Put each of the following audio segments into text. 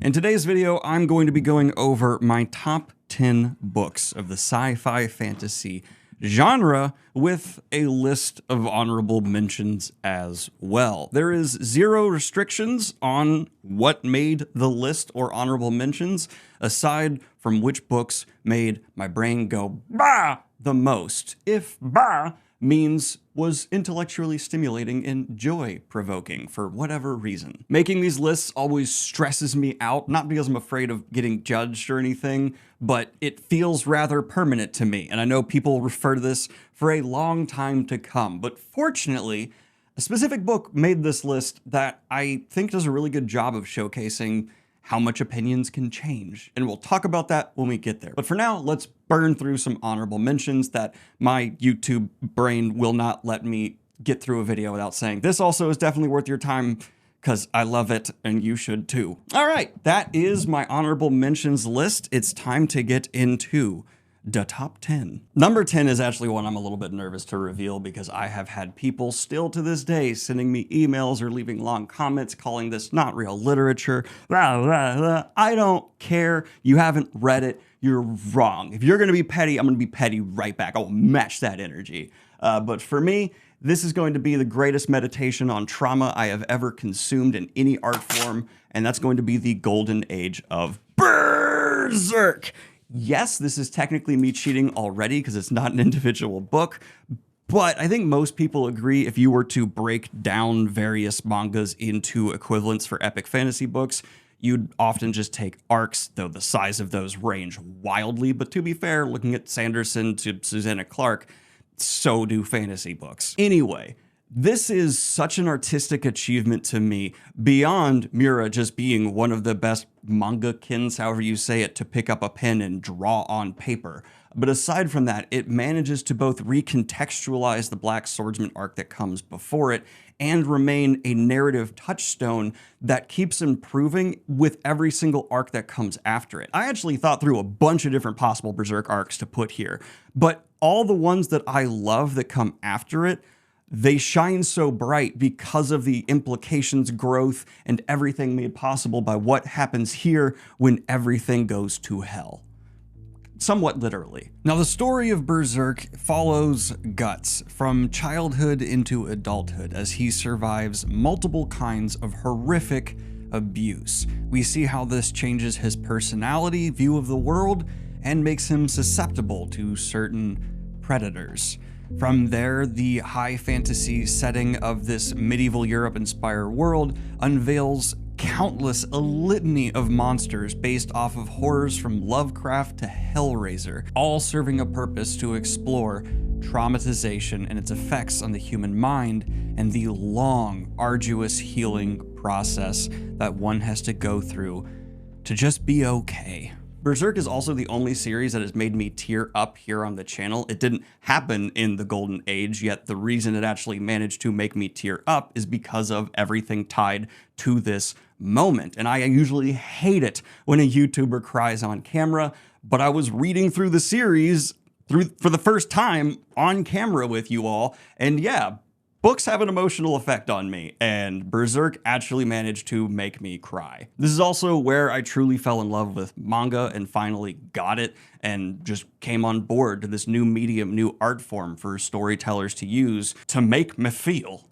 In today's video, I'm going to be going over my top 10 books of the sci-fi fantasy genre with a list of honorable mentions as well. There is zero restrictions on what made the list or honorable mentions, aside from which books made my brain go bah the most. If bah means was intellectually stimulating and joy-provoking for whatever reason. Making these lists always stresses me out, not because I'm afraid of getting judged or anything, but it feels rather permanent to me, and I know people refer to this for a long time to come, but fortunately, a specific book made this list that I think does a really good job of showcasing how much opinions can change, and we'll talk about that when we get there. But for now, let's burn through some honorable mentions that my YouTube brain will not let me get through a video without saying, this also is definitely worth your time because I love it and you should too. All right, that is my honorable mentions list. It's time to get into the top 10. Number 10 is actually one I'm a little bit nervous to reveal because I have had people still to this day sending me emails or leaving long comments calling this not real literature. Blah, blah, blah. I don't care. You haven't read it. You're wrong. If you're going to be petty, I'm going to be petty right back. I will match that energy. But for me, this is going to be the greatest meditation on trauma I have ever consumed in any art form, and that's going to be the golden age of Berserk. Yes, this is technically me cheating already because it's not an individual book, but I think most people agree if you were to break down various mangas into equivalents for epic fantasy books, you'd often just take arcs, though the size of those range wildly. But to be fair, looking at Sanderson to Susanna Clarke, so do fantasy books. Anyway, this is such an artistic achievement to me, beyond Miura just being one of the best manga-kins, however you say it, to pick up a pen and draw on paper. But aside from that, it manages to both recontextualize the Black Swordsman arc that comes before it and remain a narrative touchstone that keeps improving with every single arc that comes after it. I actually thought through a bunch of different possible Berserk arcs to put here, but all the ones that I love that come after it, they shine so bright because of the implications, growth, and everything made possible by what happens here when everything goes to hell. Somewhat literally. Now, the story of Berserk follows Guts from childhood into adulthood as he survives multiple kinds of horrific abuse. We see how this changes his personality, view of the world, and makes him susceptible to certain predators. From there, the high fantasy setting of this medieval Europe-inspired world unveils a litany of monsters based off of horrors from Lovecraft to Hellraiser, all serving a purpose to explore traumatization and its effects on the human mind and the long, arduous healing process that one has to go through to just be okay. Berserk is also the only series that has made me tear up here on the channel. It didn't happen in the Golden Age, yet the reason it actually managed to make me tear up is because of everything tied to this moment. And I usually hate it when a YouTuber cries on camera, but I was reading through the series for the first time on camera with you all, and yeah, books have an emotional effect on me, and Berserk actually managed to make me cry. This is also where I truly fell in love with manga and finally got it and just came on board to this new medium, new art form for storytellers to use to make me feel.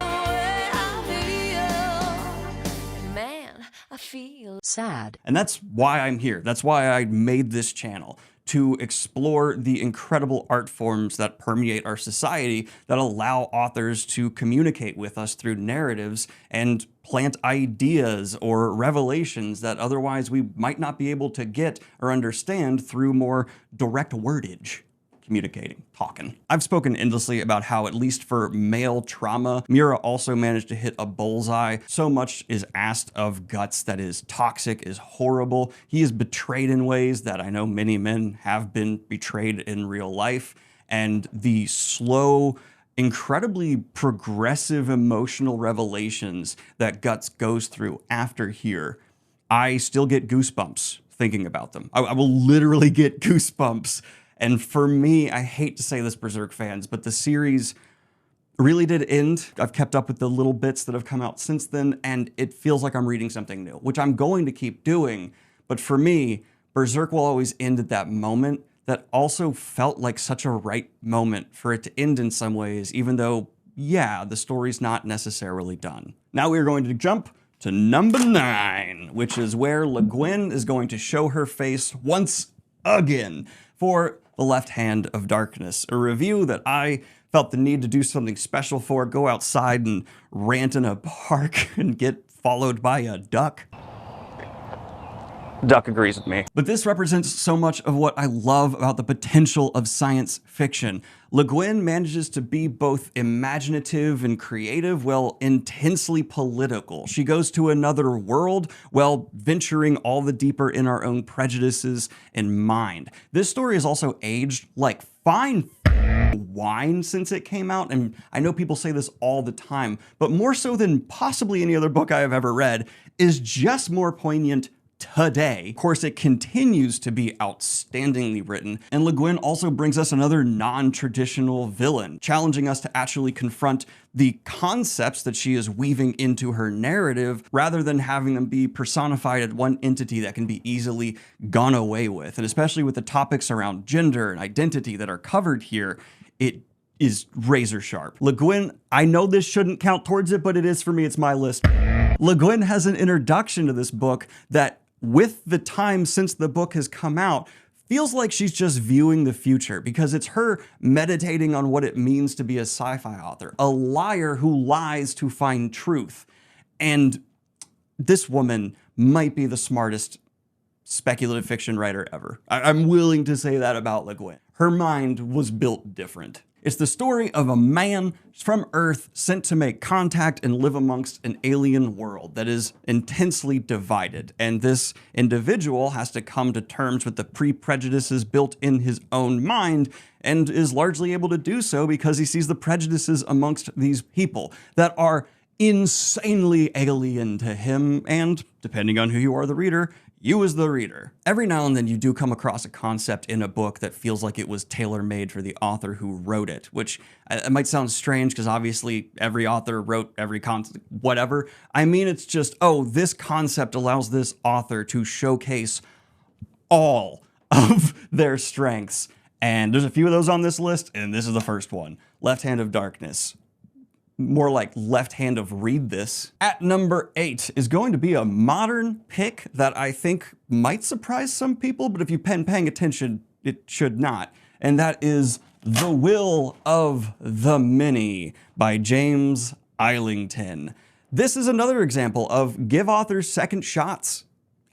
I feel sad. And that's why I'm here. That's why I made this channel, to explore the incredible art forms that permeate our society that allow authors to communicate with us through narratives and plant ideas or revelations that otherwise we might not be able to get or understand through more direct wordage. Communicating, talking. I've spoken endlessly about how, at least for male trauma, Miura also managed to hit a bullseye. So much is asked of Guts that is toxic, is horrible. He is betrayed in ways that I know many men have been betrayed in real life. And the slow, incredibly progressive emotional revelations that Guts goes through after here, I still get goosebumps thinking about them. I will literally get goosebumps. And for me, I hate to say this, Berserk fans, but the series really did end. I've kept up with the little bits that have come out since then, and it feels like I'm reading something new, which I'm going to keep doing. But for me, Berserk will always end at that moment that also felt like such a right moment for it to end in some ways, even though, yeah, the story's not necessarily done. Now we're going to jump to number 9, which is where Le Guin is going to show her face once again for The Left Hand of Darkness, a review that I felt the need to do something special for, go outside and rant in a park and get followed by a duck. Duck agrees with me. But this represents so much of what I love about the potential of science fiction. Le Guin manages to be both imaginative and creative while intensely political. She goes to another world while venturing all the deeper in our own prejudices and mind. This story has also aged like fine wine since it came out, and I know people say this all the time, but more so than possibly any other book I have ever read, is just more poignant today. Of course, it continues to be outstandingly written, and Le Guin also brings us another non-traditional villain, challenging us to actually confront the concepts that she is weaving into her narrative, rather than having them be personified as one entity that can be easily gone away with. And especially with the topics around gender and identity that are covered here, it is razor sharp. Le Guin, I know this shouldn't count towards it, but it is for me, it's my list. Le Guin has an introduction to this book that, with the time since the book has come out, feels like she's just viewing the future, because it's her meditating on what it means to be a sci-fi author, a liar who lies to find truth. And this woman might be the smartest speculative fiction writer ever. I'm willing to say that about Le Guin. Her mind was built different. It's the story of a man from Earth sent to make contact and live amongst an alien world that is intensely divided. And this individual has to come to terms with the pre-prejudices built in his own mind, and is largely able to do so because he sees the prejudices amongst these people that are insanely alien to him, and, depending on who you are, the reader, you as the reader. Every now and then you do come across a concept in a book that feels like it was tailor-made for the author who wrote it, which it might sound strange because obviously every author wrote every concept, whatever. I mean, it's just, oh, this concept allows this author to showcase all of their strengths. And there's a few of those on this list, and this is the first one. Left Hand of Darkness. More like Left Hand of Read This. At number 8 is going to be a modern pick that I think might surprise some people, but if you've been paying attention, it should not. And that is The Will of the Many by James Islington. This is another example of give authors second shots.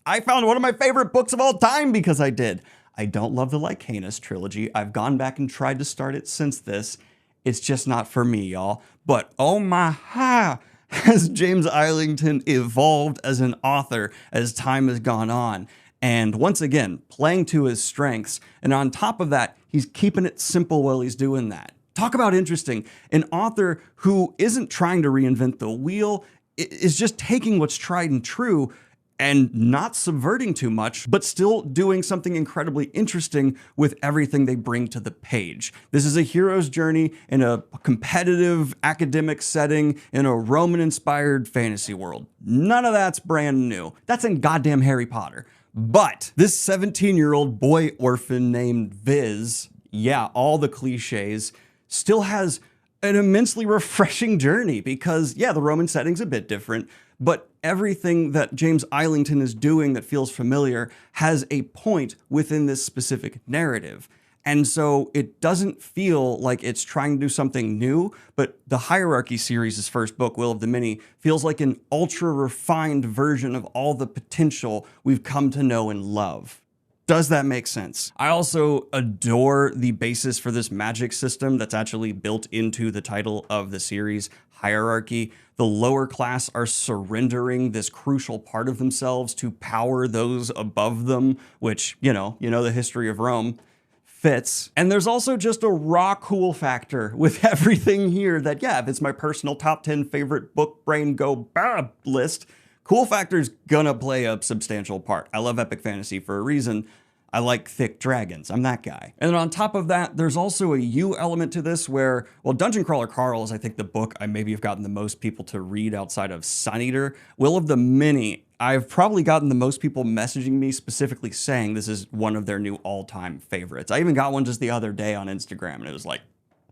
I found one of my favorite books of all time because I did. I don't love the Lycanus trilogy. I've gone back and tried to start it since this. It's just not for me, y'all. But oh my ha, has James Islington evolved as an author as time has gone on. And once again, playing to his strengths. And on top of that, he's keeping it simple while he's doing that. Talk about interesting. An author who isn't trying to reinvent the wheel, is just taking what's tried and true and not subverting too much, but still doing something incredibly interesting with everything they bring to the page. This is a hero's journey in a competitive academic setting in a Roman-inspired fantasy world. None of that's brand new. That's in goddamn Harry Potter. But this 17-year-old boy orphan named Viz, yeah, all the cliches, still has an immensely refreshing journey because, yeah, the Roman setting's a bit different, but everything that James Islington is doing that feels familiar has a point within this specific narrative. And so it doesn't feel like it's trying to do something new, but the Hierarchy series' first book, Will of the Many, feels like an ultra-refined version of all the potential we've come to know and love. Does that make sense? I also adore the basis for this magic system that's actually built into the title of the series, Hierarchy. The lower class are surrendering this crucial part of themselves to power those above them, which, you know the history of Rome fits. And there's also just a raw cool factor with everything here that, yeah, if it's my personal top 10 favorite book brain go bad list, cool factor's gonna play a substantial part. I love epic fantasy for a reason. I like thick dragons. I'm that guy. And then on top of that, there's also a you element to this where, well, Dungeon Crawler Carl is, I think, the book I maybe have gotten the most people to read outside of Sun Eater. Will of the Many, I've probably gotten the most people messaging me specifically saying this is one of their new all-time favorites. I even got one just the other day on Instagram, and it was like,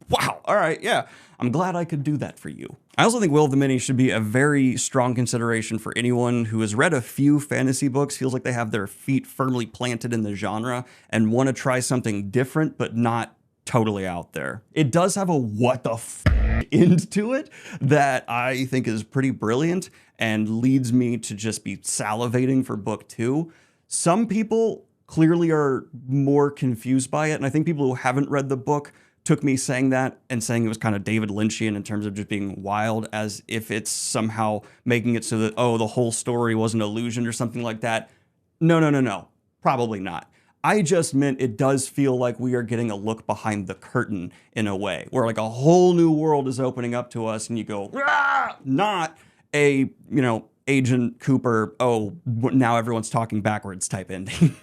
wow, all right, yeah, I'm glad I could do that for you. I also think Will of the Many should be a very strong consideration for anyone who has read a few fantasy books, feels like they have their feet firmly planted in the genre, and want to try something different, but not totally out there. It does have a what the f end to it that I think is pretty brilliant and leads me to just be salivating for book 2. Some people clearly are more confused by it, and I think people who haven't read the book took me saying that and saying it was kind of David Lynchian in terms of just being wild, as if it's somehow making it so that, oh, the whole story was an illusion or something like that. No. Probably not. I just meant it does feel like we are getting a look behind the curtain in a way, where like a whole new world is opening up to us and you go, "Rah!" Not a, Agent Cooper, oh, now everyone's talking backwards type ending.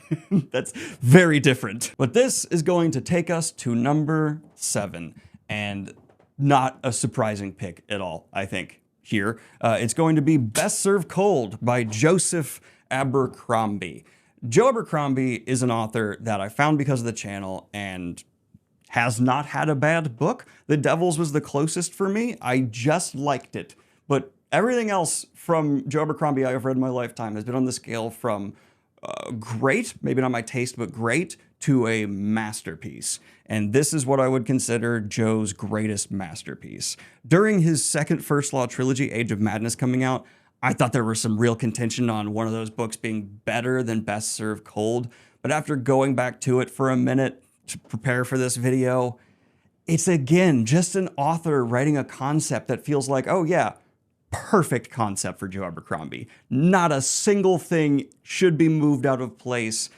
That's very different. But this is going to take us to number 7, and not a surprising pick at all, I think, here. It's going to be Best Served Cold by Joseph Abercrombie. Joe Abercrombie is an author that I found because of the channel and has not had a bad book. The Devils was the closest for me. I just liked it. But everything else from Joe Abercrombie I've read in my lifetime has been on the scale from great, maybe not my taste, but great, to a masterpiece. And this is what I would consider Joe's greatest masterpiece. During his second First Law trilogy, Age of Madness, coming out, I thought there was some real contention on one of those books being better than Best Served Cold. But after going back to it for a minute to prepare for this video, it's again just an author writing a concept that feels like, oh yeah, perfect concept for Joe Abercrombie. Not a single thing should be moved out of place.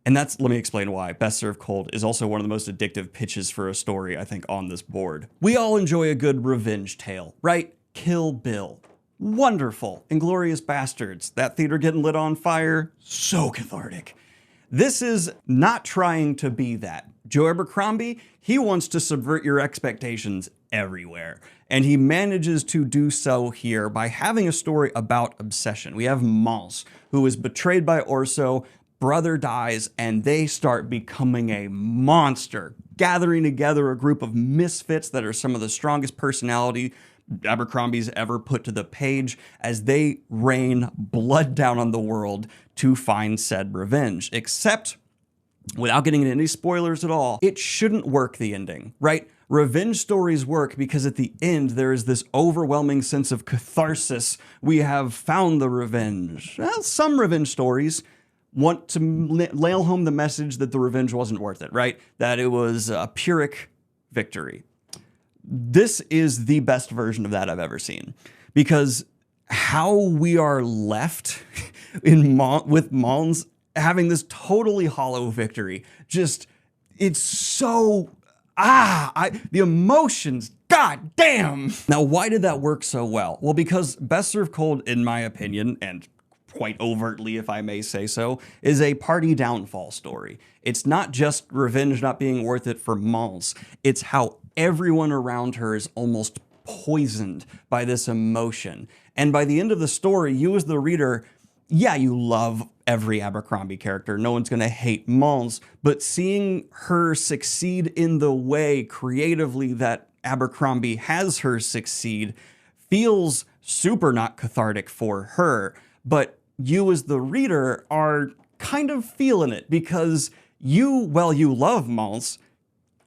And let me explain why. Best Served Cold is also one of the most addictive pitches for a story, I think, on this board. We all enjoy a good revenge tale, right? Kill Bill. Wonderful. Inglourious Bastards. That theater getting lit on fire. So cathartic. This is not trying to be that. Joe Abercrombie, he wants to subvert your expectations everywhere. And he manages to do so here by having a story about obsession. We have Mons, who is betrayed by Orso, brother dies, and they start becoming a monster, gathering together a group of misfits that are some of the strongest personality Abercrombie's ever put to the page as they rain blood down on the world to find said revenge. Except, without getting into any spoilers at all, it shouldn't work, the ending, right? Revenge stories work because at the end there is this overwhelming sense of catharsis. We have found the revenge. Well, some revenge stories want to nail home the message that the revenge wasn't worth it, right? That it was a Pyrrhic victory. This is the best version of that I've ever seen, because how we are left with Mons having this totally hollow victory, just, it's so, the emotions, god damn. Now, why did that work so well? Well, because Best Served Cold, in my opinion, and quite overtly, if I may say so, is a party downfall story. It's not just revenge not being worth it for Mons. It's how everyone around her is almost poisoned by this emotion. And by the end of the story, you as the reader, yeah, you love every Abercrombie character. No one's going to hate Mons, but seeing her succeed in the way creatively that Abercrombie has her succeed feels super not cathartic for her. But you as the reader are kind of feeling it because you love Mons,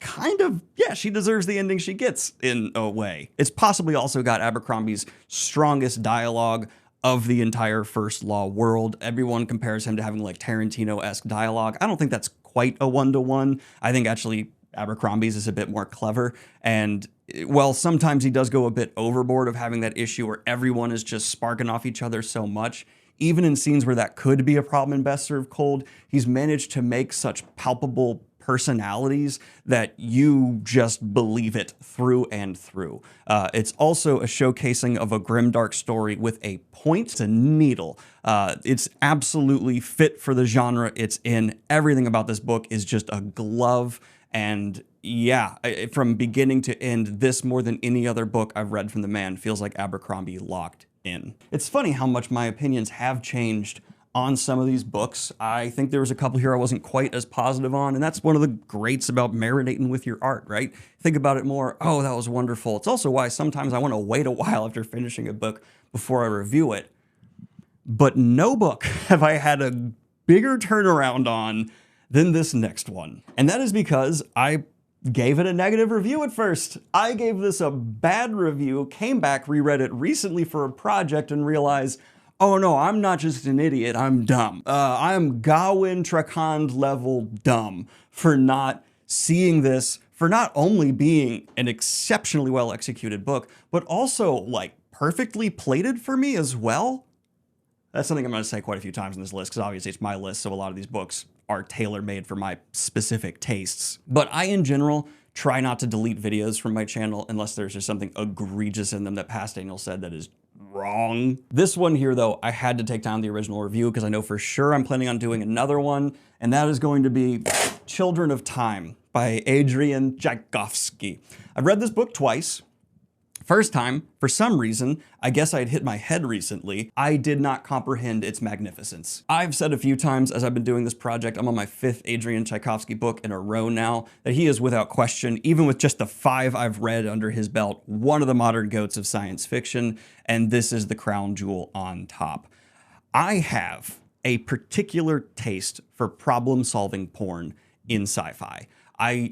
kind of, yeah, she deserves the ending she gets in a way. It's possibly also got Abercrombie's strongest dialogue of the entire First Law world. Everyone compares him to having like Tarantino-esque dialogue. I don't think that's quite a one-to-one. I think actually Abercrombie's is a bit more clever. And well, sometimes he does go a bit overboard of having that issue where everyone is just sparking off each other so much. Even in scenes where that could be a problem in Best Served Cold, he's managed to make such palpable personalities that you just believe it through and through. It's also a showcasing of a grimdark story with a point. It's a needle. It's absolutely fit for the genre it's in. Everything about this book is just a glove. And yeah, from beginning to end, this more than any other book I've read from the man feels like Abercrombie locked in. It's funny how much my opinions have changed on some of these books. I think there was a couple here I wasn't quite as positive on, and that's one of the greats about marinating with your art, right? Think about it more, oh, that was wonderful. It's also why sometimes I want to wait a while after finishing a book before I review it. But no book have I had a bigger turnaround on than this next one. And that is because I gave it a negative review at first. I gave this a bad review, came back, reread it recently for a project, and realized, oh no, I'm not just an idiot, I'm dumb. I'm Gawain Trakand level dumb for not seeing this, for not only being an exceptionally well executed book, but also like perfectly plated for me as well. That's something I'm going to say quite a few times in this list, because obviously it's my list, so a lot of these books are tailor-made for my specific tastes. But I, in general, try not to delete videos from my channel unless there's just something egregious in them that Past Daniel said that is wrong. This one here, though, I had to take down the original review because I know for sure I'm planning on doing another one, and that is going to be Children of Time by Adrian Tchaikovsky. I've read this book twice. First time, for some reason, I guess I'd hit my head recently, I did not comprehend its magnificence. I've said a few times as I've been doing this project, I'm on my 5th Adrian Tchaikovsky book in a row now, that he is without question, even with just the 5 I've read under his belt, one of the modern goats of science fiction, and this is the crown jewel on top. I have a particular taste for problem-solving porn in sci-fi.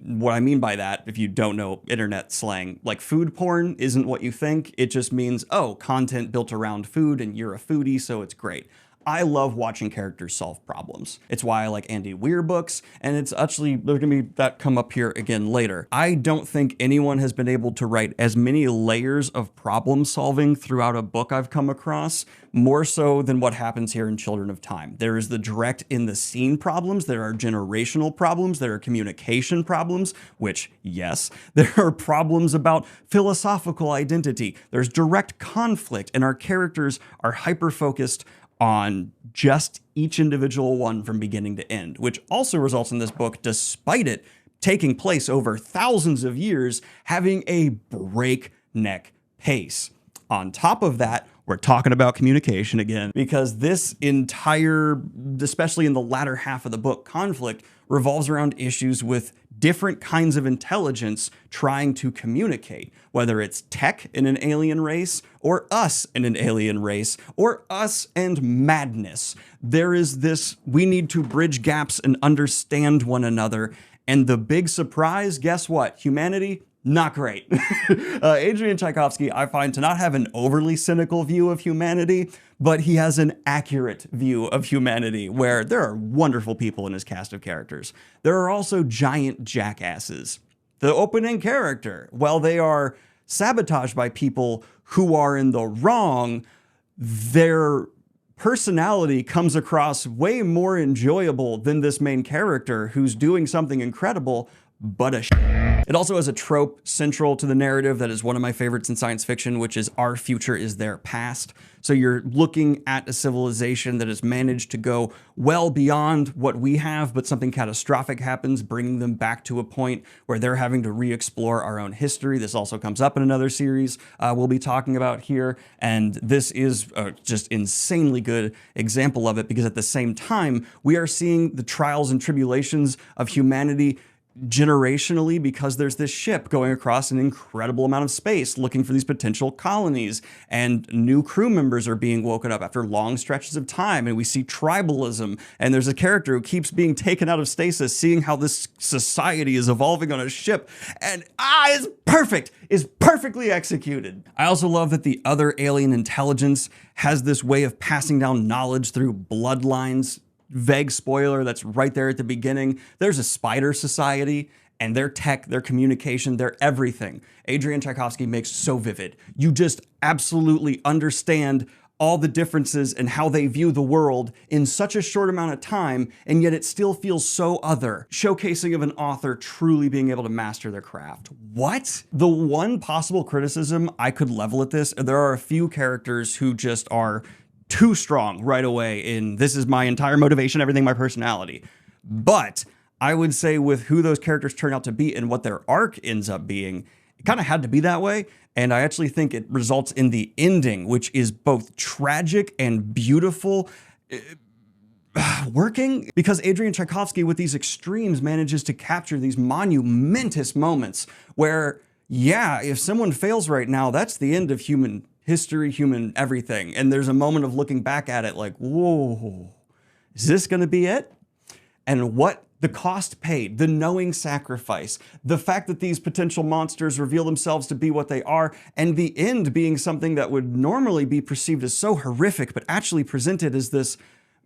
What I mean by that, if you don't know internet slang, like food porn isn't what you think. It just means, oh, content built around food and you're a foodie, so it's great. I love watching characters solve problems. It's why I like Andy Weir books, and it's actually, there's gonna be that come up here again later. I don't think anyone has been able to write as many layers of problem solving throughout a book I've come across, more so than what happens here in Children of Time. There is the direct in the scene problems, there are generational problems, there are communication problems, which, yes, there are problems about philosophical identity, there's direct conflict, and our characters are hyper-focused on just each individual one from beginning to end, which also results in this book, despite it taking place over thousands of years, having a breakneck pace. On top of that, we're talking about communication again, because this entire, especially in the latter half of the book, conflict revolves around issues with different kinds of intelligence trying to communicate, whether it's tech in an alien race, or us in an alien race, or us and madness. There is this, we need to bridge gaps and understand one another. And the big surprise, guess what? Humanity, not great. Adrian Tchaikovsky, I find to not have an overly cynical view of humanity, but he has an accurate view of humanity where there are wonderful people in his cast of characters. There are also giant jackasses. The opening character, while they are sabotaged by people who are in the wrong, their personality comes across way more enjoyable than this main character who's doing something incredible, but it also has a trope central to the narrative that is one of my favorites in science fiction, which is our future is their past. So you're looking at a civilization that has managed to go well beyond what we have, but something catastrophic happens, bringing them back to a point where they're having to re-explore our own history. This also comes up in another series we'll be talking about here, and this is just insanely good example of it, because at the same time, we are seeing the trials and tribulations of humanity generationally, because there's this ship going across an incredible amount of space looking for these potential colonies, and new crew members are being woken up after long stretches of time, and we see tribalism, and there's a character who keeps being taken out of stasis, seeing how this society is evolving on a ship, and it's perfect, is perfectly executed. I also love that the other alien intelligence has this way of passing down knowledge through bloodlines. Vague spoiler that's right there at the beginning. There's a spider society, and their tech, their communication, their everything, Adrian Tchaikovsky makes so vivid. You just absolutely understand, all the differences in how they view the world in such a short amount of time, and yet it still feels so other, showcasing of an author truly being able to master their craft. What? The one possible criticism I could level at this, there are a few characters who just are too strong right away in this is my entire motivation, everything, my personality. But I would say with who those characters turn out to be and what their arc ends up being, it kind of had to be that way. And I actually think it results in the ending, which is both tragic and beautiful, working because Adrian Tchaikovsky with these extremes manages to capture these monumentous moments where, yeah, if someone fails right now, that's the end of human history, human everything. And there's a moment of looking back at it like, whoa, is this going to be it? And what the cost paid, the knowing sacrifice, the fact that these potential monsters reveal themselves to be what they are, and the end being something that would normally be perceived as so horrific, but actually presented as this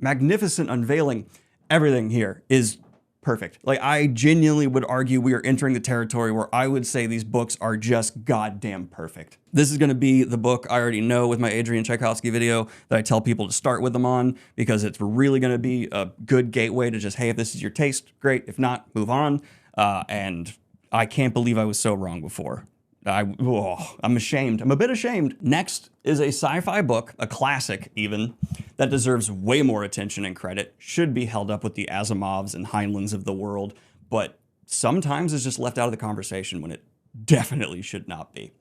magnificent unveiling. Everything here is perfect. Like, I genuinely would argue we are entering the territory where I would say these books are just goddamn perfect. This is going to be the book I already know with my Adrian Tchaikovsky video that I tell people to start with them on, because it's really going to be a good gateway to just, hey, if this is your taste, great. If not, move on. And I can't believe I was so wrong before. I'm ashamed. I'm a bit ashamed. Next is a sci-fi book, a classic even, that deserves way more attention and credit, should be held up with the Asimovs and Heinleins of the world, but sometimes is just left out of the conversation when it definitely should not be.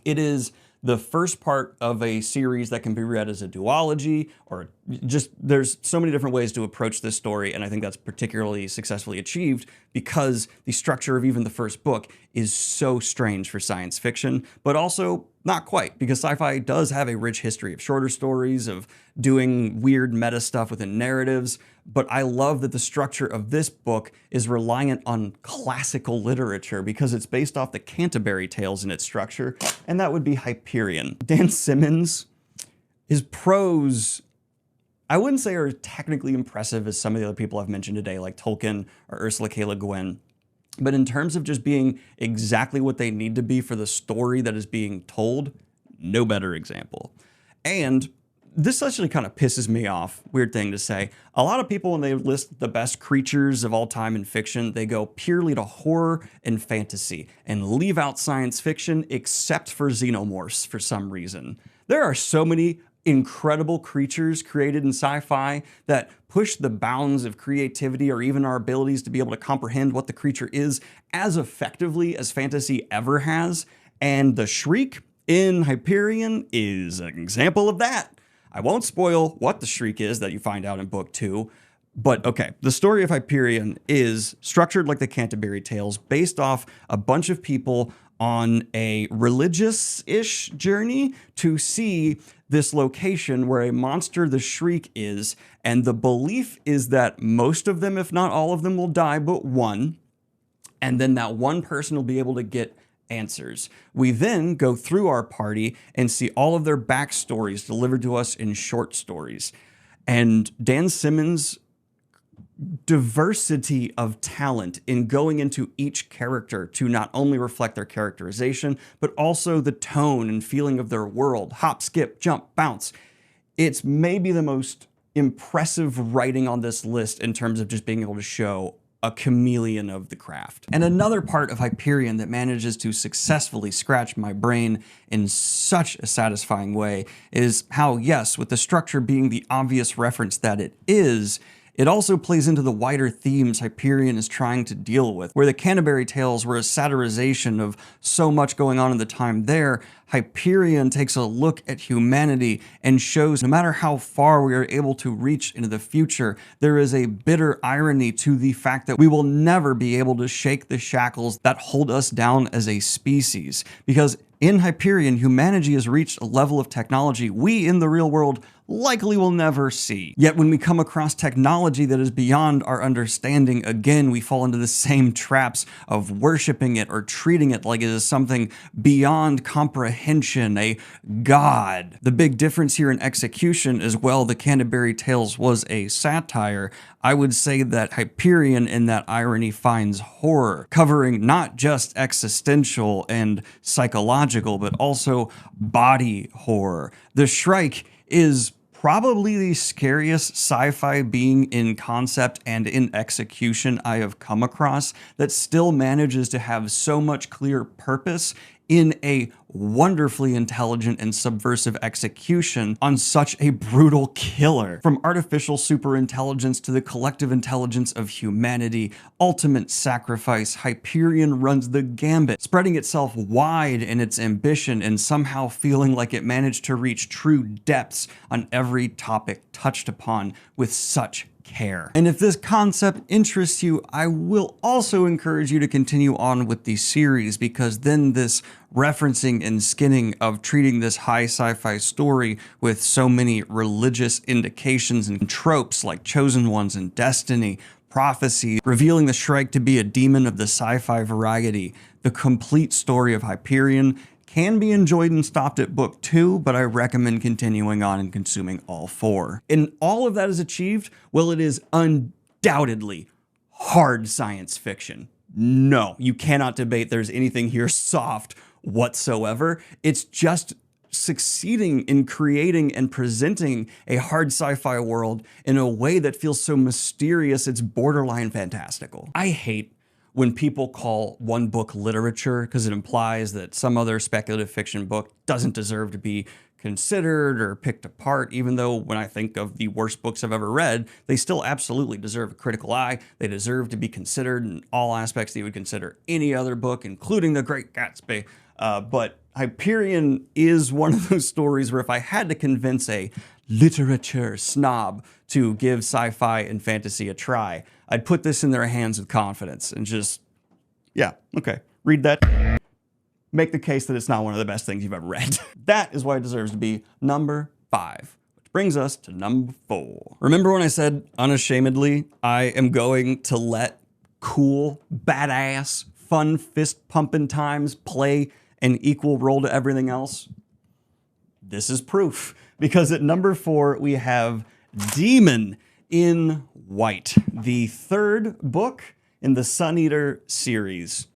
It is the first part of a series that can be read as a duology, or just, there's so many different ways to approach this story, and I think that's particularly successfully achieved because the structure of even the first book is so strange for science fiction, but also not quite, because sci-fi does have a rich history of shorter stories, of doing weird meta stuff within narratives, but I love that the structure of this book is reliant on classical literature because it's based off the Canterbury Tales in its structure, and that would be Hyperion. Dan Simmons, his prose, I wouldn't say are technically impressive as some of the other people I've mentioned today, like Tolkien or Ursula K. Le Guin, but in terms of just being exactly what they need to be for the story that is being told, no better example. And this actually kind of pisses me off, weird thing to say. A lot of people, when they list the best creatures of all time in fiction, they go purely to horror and fantasy and leave out science fiction except for xenomorphs for some reason. There are so many incredible creatures created in sci-fi that push the bounds of creativity or even our abilities to be able to comprehend what the creature is as effectively as fantasy ever has. And the Shriek in Hyperion is an example of that. I won't spoil what the Shriek is that you find out in book 2, but okay, the story of Hyperion is structured like the Canterbury Tales, based off a bunch of people on a religious-ish journey to see this location where a monster, the Shriek, is, and the belief is that most of them, if not all of them, will die but one, and then that one person will be able to get answers. We then go through our party and see all of their backstories delivered to us in short stories. And Dan Simmons' diversity of talent in going into each character to not only reflect their characterization, but also the tone and feeling of their world. Hop, skip, jump, bounce. It's maybe the most impressive writing on this list in terms of just being able to show a chameleon of the craft. And another part of Hyperion that manages to successfully scratch my brain in such a satisfying way is how, yes, with the structure being the obvious reference that it is, it also plays into the wider themes Hyperion is trying to deal with. Where the Canterbury Tales were a satirization of so much going on in the time there, Hyperion takes a look at humanity and shows no matter how far we are able to reach into the future, there is a bitter irony to the fact that we will never be able to shake the shackles that hold us down as a species. Because in Hyperion, humanity has reached a level of technology we in the real world likely will never see. Yet when we come across technology that is beyond our understanding, again, we fall into the same traps of worshiping it or treating it like it is something beyond comprehension, a god. The big difference here in execution is, well, the Canterbury Tales was a satire. I would say that Hyperion in that irony finds horror, covering not just existential and psychological, but also body horror. The Shrike is probably the scariest sci-fi being in concept and in execution I have come across that still manages to have so much clear purpose in a wonderfully intelligent and subversive execution on such a brutal killer. From artificial superintelligence to the collective intelligence of humanity, ultimate sacrifice, Hyperion runs the gambit, spreading itself wide in its ambition and somehow feeling like it managed to reach true depths on every topic touched upon with such care. And if this concept interests you, I will also encourage you to continue on with the series, because then this referencing and skinning of treating this high sci-fi story with so many religious indications and tropes like chosen ones and destiny, prophecy, revealing the Shrike to be a demon of the sci-fi variety, the complete story of Hyperion, can be enjoyed and stopped at book 2, but I recommend continuing on and consuming all 4. And all of that is achieved, well, it is undoubtedly hard science fiction. No, you cannot debate there's anything here soft whatsoever. It's just succeeding in creating and presenting a hard sci-fi world in a way that feels so mysterious it's borderline fantastical. I hate when people call one book literature because it implies that some other speculative fiction book doesn't deserve to be considered or picked apart, even though when I think of the worst books I've ever read, they still absolutely deserve a critical eye. They deserve to be considered in all aspects that you would consider any other book, including The Great Gatsby. But Hyperion is one of those stories where if I had to convince a literature snob to give sci-fi and fantasy a try, I'd put this in their hands with confidence and just, yeah, okay, read that. Make the case that it's not one of the best things you've ever read. That is why it deserves to be number 5. Which brings us to number 4. Remember when I said unashamedly I am going to let cool, badass, fun, fist-pumping times play an equal role to everything else? This is proof. Because at number 4, we have Demon in White, the 3rd book in the Sun Eater series.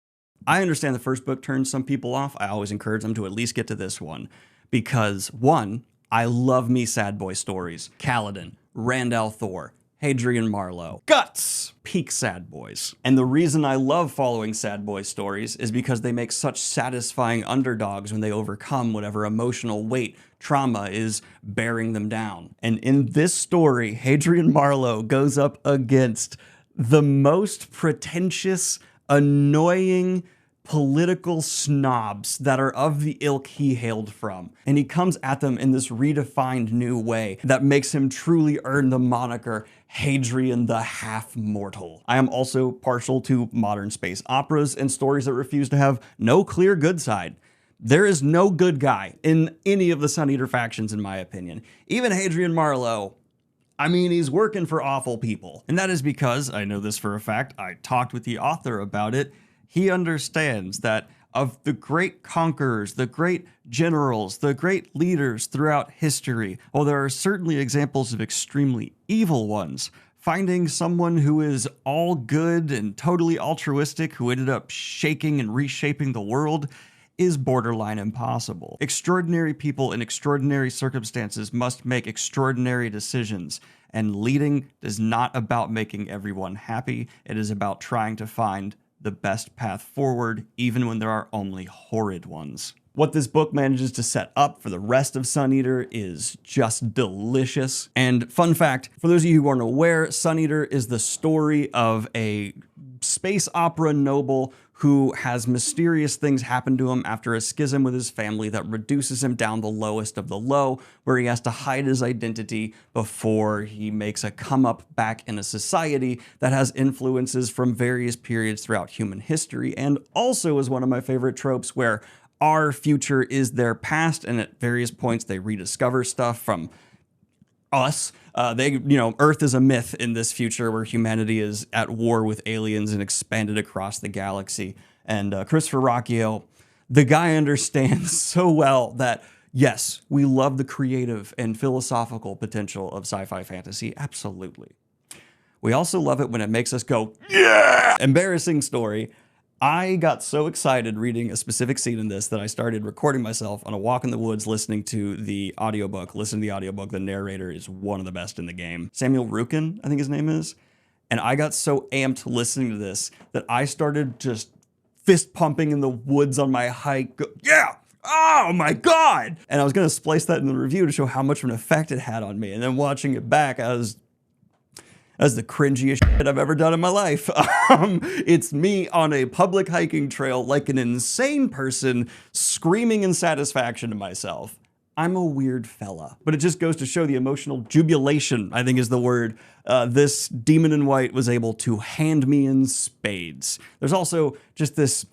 I understand the first book turns some people off. I always encourage them to at least get to this one. Because 1, I love me sad boy stories. Kaladin, Randall Thor, Hadrian Marlowe. Guts! Peak sad boys. And the reason I love following sad boy stories is because they make such satisfying underdogs when they overcome whatever emotional weight, trauma is bearing them down. And in this story, Hadrian Marlowe goes up against the most pretentious, annoying political snobs that are of the ilk he hailed from. And he comes at them in this redefined new way that makes him truly earn the moniker Hadrian the Half-Mortal. I am also partial to modern space operas and stories that refuse to have no clear good side. There is no good guy in any of the Sun Eater factions, in my opinion. Even Hadrian Marlowe, I mean, he's working for awful people. And that is because, I know this for a fact, I talked with the author about it, he understands that of the great conquerors, the great generals, the great leaders throughout history, while there are certainly examples of extremely evil ones, finding someone who is all good and totally altruistic who ended up shaking and reshaping the world is borderline impossible. Extraordinary people in extraordinary circumstances must make extraordinary decisions, and leading is not about making everyone happy. It is about trying to find the best path forward, even when there are only horrid ones. What this book manages to set up for the rest of Sun Eater is just delicious. And fun fact, for those of you who aren't aware, Sun Eater is the story of a space opera noble who has mysterious things happen to him after a schism with his family that reduces him down the lowest of the low, where he has to hide his identity before he makes a come up back in a society that has influences from various periods throughout human history, and also is one of my favorite tropes where our future is their past, and at various points they rediscover stuff from us. Earth is a myth in this future where humanity is at war with aliens and expanded across the galaxy. And Christopher Rocchio, the guy understands so well that, yes, we love the creative and philosophical potential of sci-fi fantasy, absolutely. We also love it when it makes us go, yeah! Embarrassing story. I got so excited reading a specific scene in this that I started recording myself on a walk in the woods listening to the audiobook. Listen to the audiobook. The narrator is one of the best in the game. Samuel Rukin, I think his name is. And I got so amped listening to this that I started just fist pumping in the woods on my hike. Yeah! Oh my God! And I was going to splice that in the review to show how much of an effect it had on me. And then watching it back, that's the cringiest shit I've ever done in my life. It's me on a public hiking trail like an insane person screaming in satisfaction to myself. I'm a weird fella. But it just goes to show the emotional jubilation, I think is the word, this demon in white was able to hand me in spades. There's also just this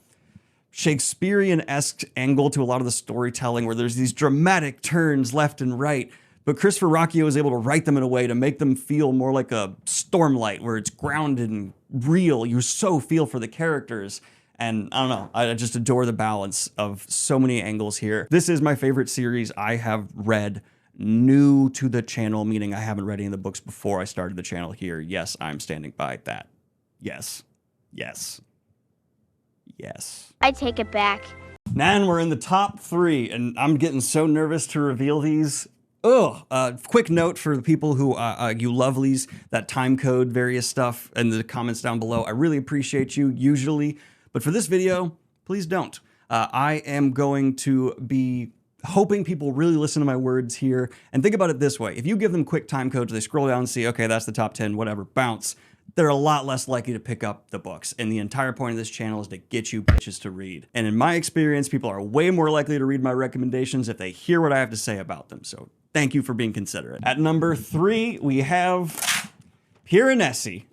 Shakespearean-esque angle to a lot of the storytelling where there's these dramatic turns left and right, but Christopher Rocchio is able to write them in a way to make them feel more like a Stormlight, where it's grounded and real. You so feel for the characters. And I don't know, I just adore the balance of so many angles here. This is my favorite series I have read new to the channel, meaning I haven't read any of the books before I started the channel here. Yes, I'm standing by that. Yes. Yes. Yes. I take it back. And we're in the top 3, and I'm getting so nervous to reveal these. Quick note for the people who, you lovelies, that time code various stuff in the comments down below. I really appreciate you, usually. But for this video, please don't. I am going to be hoping people really listen to my words here. And think about it this way. If you give them quick time codes, they scroll down and see, okay, that's the top 10, whatever, bounce. They're a lot less likely to pick up the books. And the entire point of this channel is to get you bitches to read. And in my experience, people are way more likely to read my recommendations if they hear what I have to say about them. So thank you for being considerate. At number 3, we have Piranesi.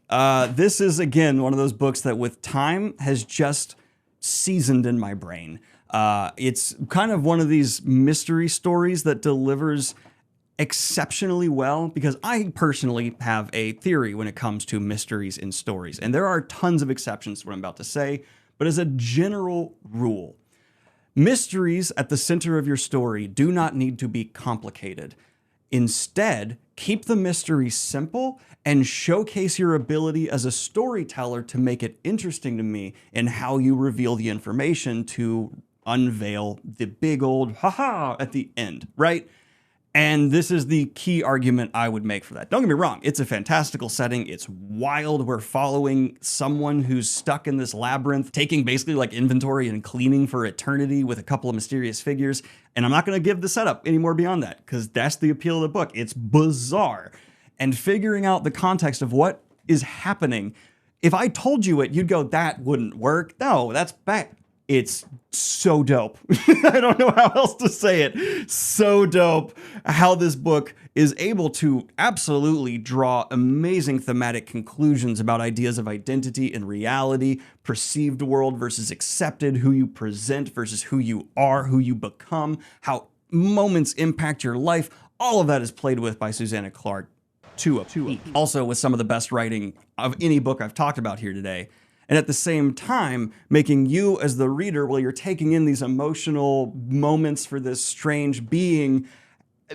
This is, again, one of those books that with time has just seasoned in my brain. It's kind of one of these mystery stories that delivers exceptionally well, because I personally have a theory when it comes to mysteries in stories. And there are tons of exceptions to what I'm about to say, but as a general rule, mysteries at the center of your story do not need to be complicated. Instead, keep the mystery simple and showcase your ability as a storyteller to make it interesting to me in how you reveal the information to unveil the big old haha at the end, right? And this is the key argument I would make for that. Don't get me wrong, it's a fantastical setting. It's wild. We're following someone who's stuck in this labyrinth, taking basically like inventory and cleaning for eternity with a couple of mysterious figures. And I'm not going to give the setup any more beyond that, because that's the appeal of the book. It's bizarre. And figuring out the context of what is happening. If I told you it, you'd go, that wouldn't work. No, that's bad. It's so dope. I don't know how else to say it. So dope how this book is able to absolutely draw amazing thematic conclusions about ideas of identity and reality, perceived world versus accepted, who you present versus who you are, who you become, how moments impact your life. All of that is played with by Susanna Clarke to a peak. Also with some of the best writing of any book I've talked about here today. And at the same time, making you as the reader, while you're taking in these emotional moments for this strange being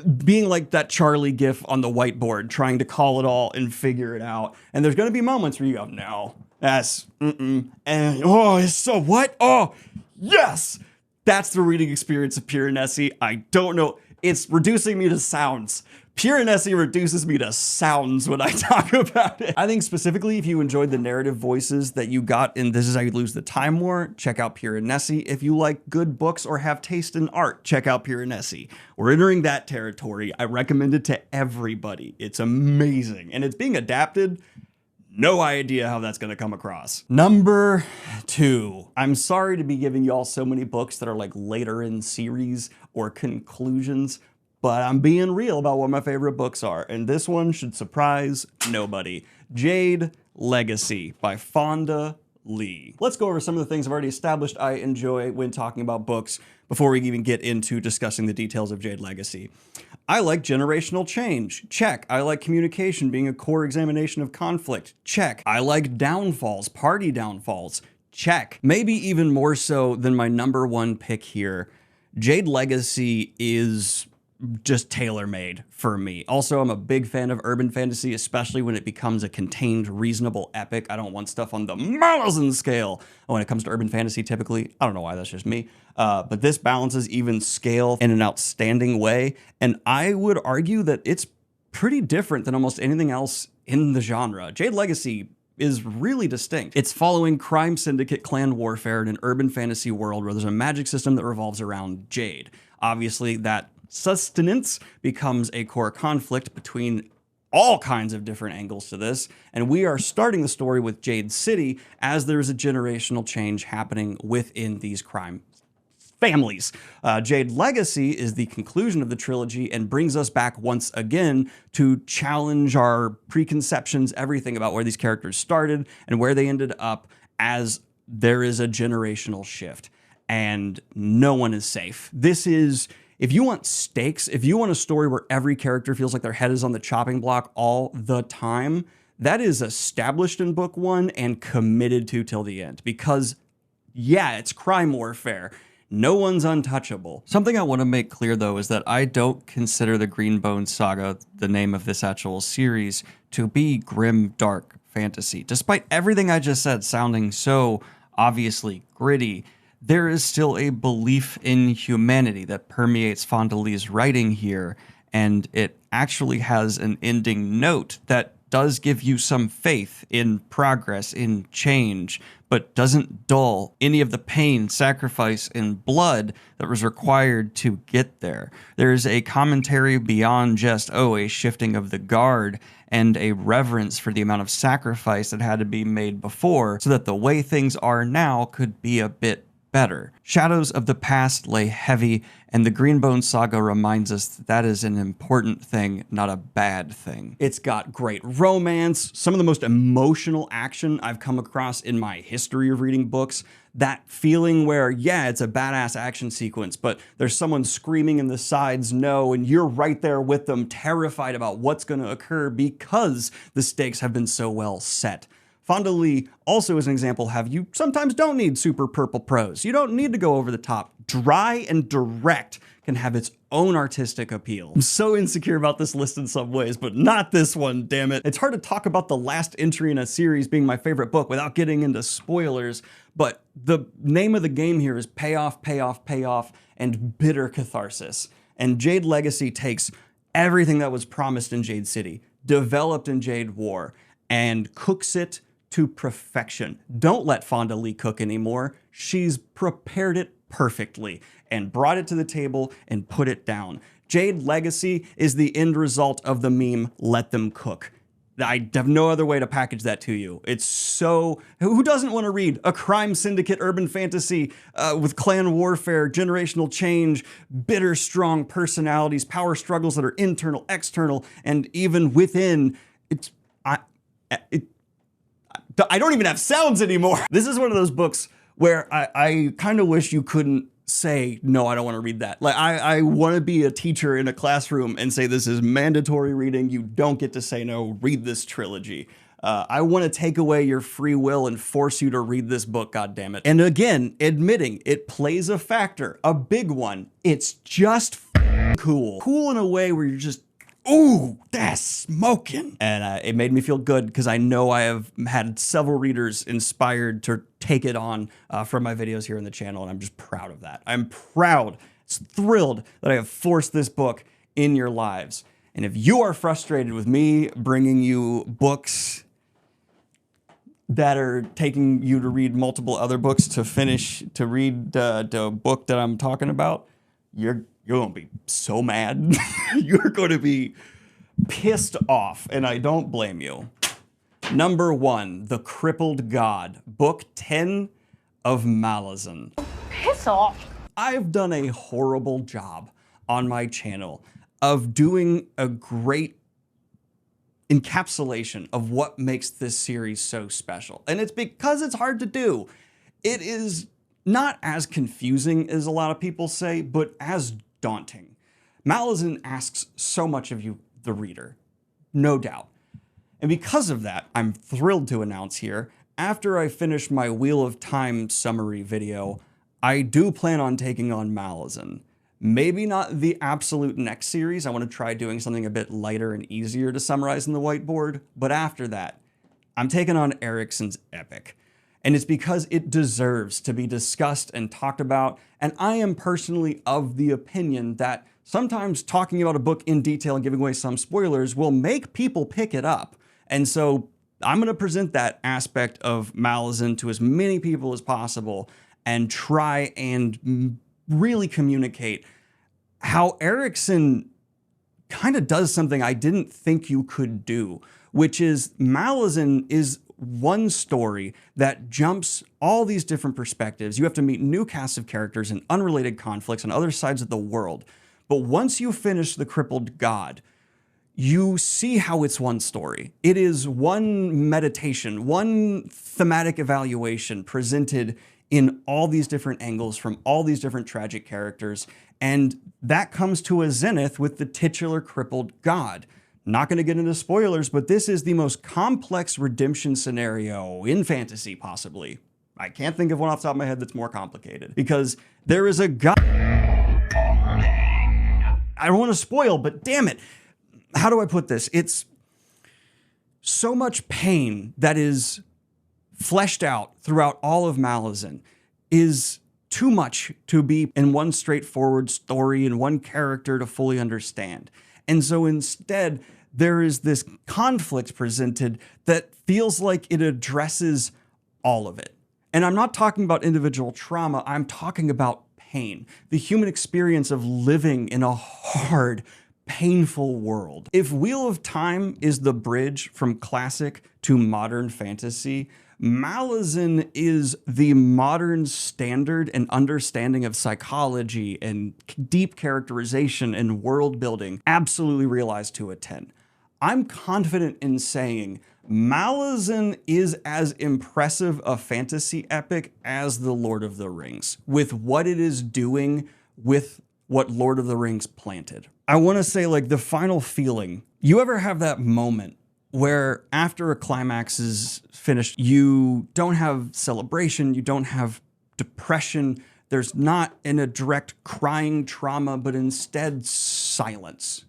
like that Charlie gif on the whiteboard, trying to call it all and figure it out. And there's going to be moments where you go, no, that's, and oh, it's so what? Oh, yes! That's the reading experience of Piranesi. I don't know. It's reducing me to sounds. Piranesi reduces me to sounds when I talk about it. I think specifically if you enjoyed the narrative voices that you got in This Is How You Lose the Time War, check out Piranesi. If you like good books or have taste in art, check out Piranesi. We're entering that territory. I recommend it to everybody. It's amazing. And it's being adapted. No idea how that's gonna come across. Number 2. I'm sorry to be giving y'all so many books that are like later in series or conclusions, but I'm being real about what my favorite books are, and this one should surprise nobody. Jade Legacy by Fonda Lee. Let's go over some of the things I've already established I enjoy when talking about books before we even get into discussing the details of Jade Legacy. I like generational change. Check. I like communication being a core examination of conflict. Check. I like downfalls, party downfalls. Check. Maybe even more so than my number 1 pick here. Jade Legacy is just tailor-made for me. Also, I'm a big fan of urban fantasy, especially when it becomes a contained, reasonable epic. I don't want stuff on the Malazan scale. When it comes to urban fantasy, typically, I don't know why, that's just me. But this balances even scale in an outstanding way. And I would argue that it's pretty different than almost anything else in the genre. Jade Legacy is really distinct. It's following crime syndicate clan warfare in an urban fantasy world where there's a magic system that revolves around Jade. Obviously, that sustenance becomes a core conflict between all kinds of different angles to this, and we are starting the story with Jade City as there's a generational change happening within these crime families. Jade Legacy is the conclusion of the trilogy and brings us back once again to challenge our preconceptions, everything about where these characters started and where they ended up, as there is a generational shift and no one is safe. This is, if you want stakes, if you want a story where every character feels like their head is on the chopping block all the time, that is established in book one and committed to till the end, because yeah, it's crime warfare. No one's untouchable. Something I want to make clear, though, is that I don't consider the Greenbone Saga, the name of this actual series, to be grim, dark fantasy. Despite everything I just said sounding so obviously gritty, there is still a belief in humanity that permeates Fondelee's writing here, and it actually has an ending note that does give you some faith in progress, in change, but doesn't dull any of the pain, sacrifice, and blood that was required to get there. There's a commentary beyond just, oh, a shifting of the guard, and a reverence for the amount of sacrifice that had to be made before so that the way things are now could be a bit better. Shadows of the past lay heavy, and the Greenbone Saga reminds us that that is an important thing, not a bad thing. It's got great romance, some of the most emotional action I've come across in my history of reading books. That feeling where, yeah, it's a badass action sequence, but there's someone screaming in the sides no, and you're right there with them, terrified about what's going to occur because the stakes have been so well set. Fondelee also is an example of how you sometimes don't need super purple prose. You don't need to go over the top. Dry and direct can have its own artistic appeal. I'm so insecure about this list in some ways, but not this one, damn it. It's hard to talk about the last entry in a series being my favorite book without getting into spoilers, but the name of the game here is payoff, payoff, payoff, and bitter catharsis. And Jade Legacy takes everything that was promised in Jade City, developed in Jade War, and cooks it to perfection. Don't let Fondelee cook anymore. She's prepared it perfectly and brought it to the table and put it down. Jade Legacy is the end result of the meme, let them cook. I have no other way to package that to you. It's so, who doesn't want to read a crime syndicate urban fantasy with clan warfare, generational change, bitter, strong personalities, power struggles that are internal, external, and even within. I don't even have sounds anymore. This is one of those books where I kind of wish you couldn't say, no, I don't want to read that. Like, I want to be a teacher in a classroom and say, this is mandatory reading. You don't get to say no, read this trilogy. I want to take away your free will and force you to read this book, goddammit. And again, admitting it plays a factor, a big one. It's just cool. Cool in a way where you're just, ooh, that's smoking. And it made me feel good because I know I have had several readers inspired to take it on from my videos here on the channel, and I'm just proud of that. I'm proud, thrilled that I have forced this book in your lives. And if you are frustrated with me bringing you books that are taking you to read multiple other books to read the book that I'm talking about, you're going to be so mad. You're going to be pissed off, and I don't blame you. Number 1, The Crippled God, Book 10 of Malazan. Piss off. I've done a horrible job on my channel of doing a great encapsulation of what makes this series so special. And it's because it's hard to do. It is not as confusing as a lot of people say, but as daunting. Malazan asks so much of you, the reader, no doubt. And because of that, I'm thrilled to announce here, after I finish my Wheel of Time summary video, I do plan on taking on Malazan. Maybe not the absolute next series. I want to try doing something a bit lighter and easier to summarize in the whiteboard. But after that, I'm taking on Erikson's epic. And it's because it deserves to be discussed and talked about. And I am personally of the opinion that sometimes talking about a book in detail and giving away some spoilers will make people pick it up. And so I'm going to present that aspect of Malazan to as many people as possible and try and really communicate how Erikson kind of does something I didn't think you could do, which is Malazan is one story that jumps all these different perspectives. You have to meet new casts of characters and unrelated conflicts on other sides of the world. But once you finish The Crippled God, you see how it's one story. It is one meditation, one thematic evaluation presented in all these different angles from all these different tragic characters. And that comes to a zenith with the titular crippled god. Not going to get into spoilers, but this is the most complex redemption scenario in fantasy, possibly. I can't think of one off the top of my head that's more complicated, because there is a god. I don't want to spoil, but damn it. How do I put this? It's so much pain that is fleshed out throughout all of Malazan is too much to be in one straightforward story and one character to fully understand. And so instead, there is this conflict presented that feels like it addresses all of it. And I'm not talking about individual trauma, I'm talking about pain, the human experience of living in a hard, painful world. If Wheel of Time is the bridge from classic to modern fantasy, Malazan is the modern standard and understanding of psychology and deep characterization and world building, absolutely realized to a 10. I'm confident in saying Malazan is as impressive a fantasy epic as The Lord of the Rings, with what it is doing with what Lord of the Rings planted. I want to say, like, the final feeling. You ever have that moment where after a climax is finished, you don't have celebration, you don't have depression, there's not a direct crying trauma, but instead silence.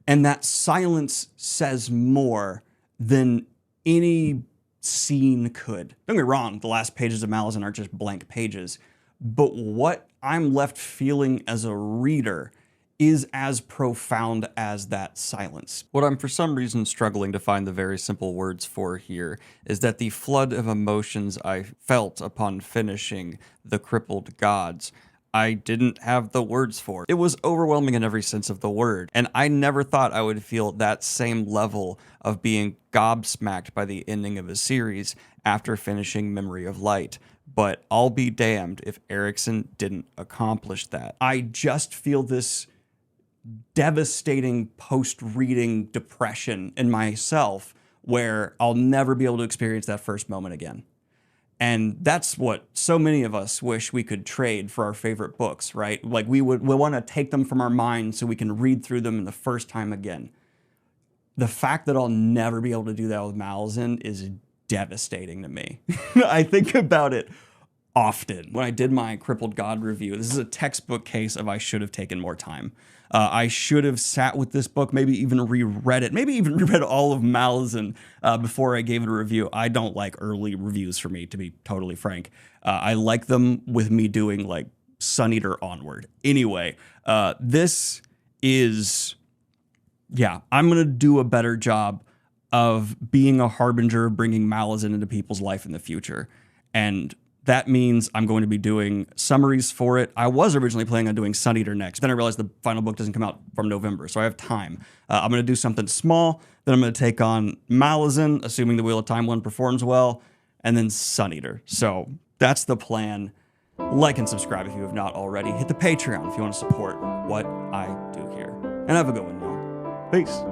And that silence says more than any scene could. Don't get me wrong, the last pages of Malazan aren't just blank pages, but what I'm left feeling as a reader is as profound as that silence. What I'm for some reason struggling to find the very simple words for here is that the flood of emotions I felt upon finishing The Crippled Gods, I didn't have the words for. It was overwhelming in every sense of the word, and I never thought I would feel that same level of being gobsmacked by the ending of a series after finishing Memory of Light. But I'll be damned if Erikson didn't accomplish that. I just feel this devastating post-reading depression in myself where I'll never be able to experience that first moment again. And that's what so many of us wish we could trade for our favorite books, right? Like we want to take them from our minds so we can read through them the first time again. The fact that I'll never be able to do that with Malazan is devastating to me. I think about it often. When I did my Crippled God review, this is a textbook case of I should have taken more time. I should have sat with this book, maybe even reread it, maybe even reread all of Malazan before I gave it a review. I don't like early reviews for me, to be totally frank. I like them with me doing like Sun Eater onward. Anyway, this is, yeah, I'm going to do a better job of being a harbinger, bringing Malazan into people's life in the future. And that means I'm going to be doing summaries for it. I was originally planning on doing Sun Eater next. Then I realized the final book doesn't come out from November, so I have time. I'm going to do something small. Then I'm going to take on Malazan, assuming the Wheel of Time one performs well, and then Sun Eater. So that's the plan. Like and subscribe if you have not already. Hit the Patreon if you want to support what I do here. And have a good one, y'all. Peace.